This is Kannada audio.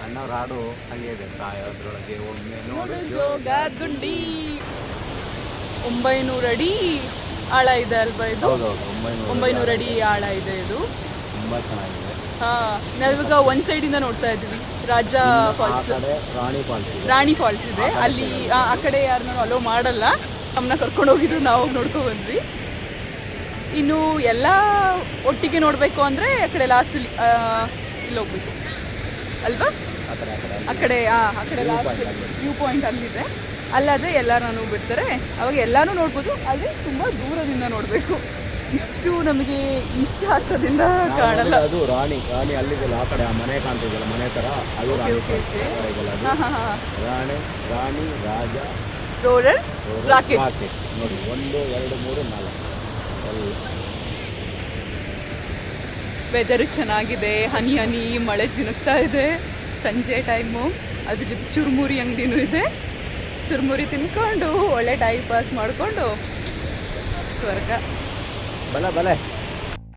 ಅಣ್ಣವ್ರ ಹಾಡು ಹಂಗೆ ಇದೆ, ಸಾಯೋದ್ರೊಳಗೆ ಒಮ್ಮೆ ನೋಡು ಜೋಗ ಗುಂಡಿ 900 ಅಡಿ ಆಳ ಇದೆ ಅಲ್ವಾ ಇದು? ಹೌದೌದು, 900 ಅಡಿ ಆಳ ಇದೆ ಇದು. ತುಂಬಾ ಚೆನ್ನಾಗಿದೆ. ನಾವಿವಾಗ ಒಂದ್ ಸೈಡ್ ಇಂದ ನೋಡ್ತಾ ಇದ್ದೀವಿ ರಾಜ ಫಾಲ್ಸ್, ರಾಣಿ ಫಾಲ್ಸ್ ಇದೆ ಅಲ್ಲಿ. ಆ ಕಡೆ ಯಾರನ್ನ ಅಲೋ ಮಾಡಲ್ಲ, ನಮ್ಮನ್ನ ಕರ್ಕೊಂಡು ಹೋಗಿದ್ರು, ನಾವು ನೋಡ್ಕೊಂಡು ಬಂದ್ವಿ. ಇನ್ನು ಎಲ್ಲ ಒಟ್ಟಿಗೆ ನೋಡಬೇಕು ಅಂದರೆ ಆ ಕಡೆ ಲಾಸ್ಟ್ ಇಲ್ಲಿ ಹೋಗ್ಬೇಕು ಅಲ್ವಾ? ಆ ಕಡೆ ಲಾಸ್ಟ್ ವ್ಯೂ ಪಾಯಿಂಟ್ ಅಲ್ಲಿದೆ, ಅಲ್ಲಾದರೆ ಎಲ್ಲರೂ ಬಿಡ್ತಾರೆ, ಅವಾಗ ಎಲ್ಲನೂ ನೋಡ್ಬೋದು. ಆದರೆ ತುಂಬ ದೂರದಿಂದ ನೋಡಬೇಕು, ಇಷ್ಟು ನಮಗೆ ಇಷ್ಟ ಹತ್ತದಿಂದ ಕಾಣಲ್ಲ. ಅದು ರಾಣಿ ಅಲ್ಲಿದೆಲ್ಲ, ಆ ಕಡೆ ಆ ಮನೆ ಕಾಣ್ತಿದೆಯಲ್ಲ, ಮನೆ ಥರ ಅದು ರಾಣಿ ರಾಜ ರೋಲರ್ ರಾಕೆಟ್ ನೋಡಿ, 1 2 3 4. ವೆದರು ಚೆನ್ನಾಗಿದೆ, ಹನಿ ಮಳೆ ಜಿನುಗ್ತಾ ಇದೆ, ಸಂಜೆ ಟೈಮು. ಅದ್ರ ಜೊತೆ ಚುರುಮುರಿ ಅಂಗಡಿನೂ ಇದೆ, ಚುರುಮುರಿ ತಿನ್ಕೊಂಡು ಒಳ್ಳೆ ಟೈಮ್ ಪಾಸ್ ಮಾಡಿಕೊಂಡು ಸ್ವರ್ಗ. ಬಲೆ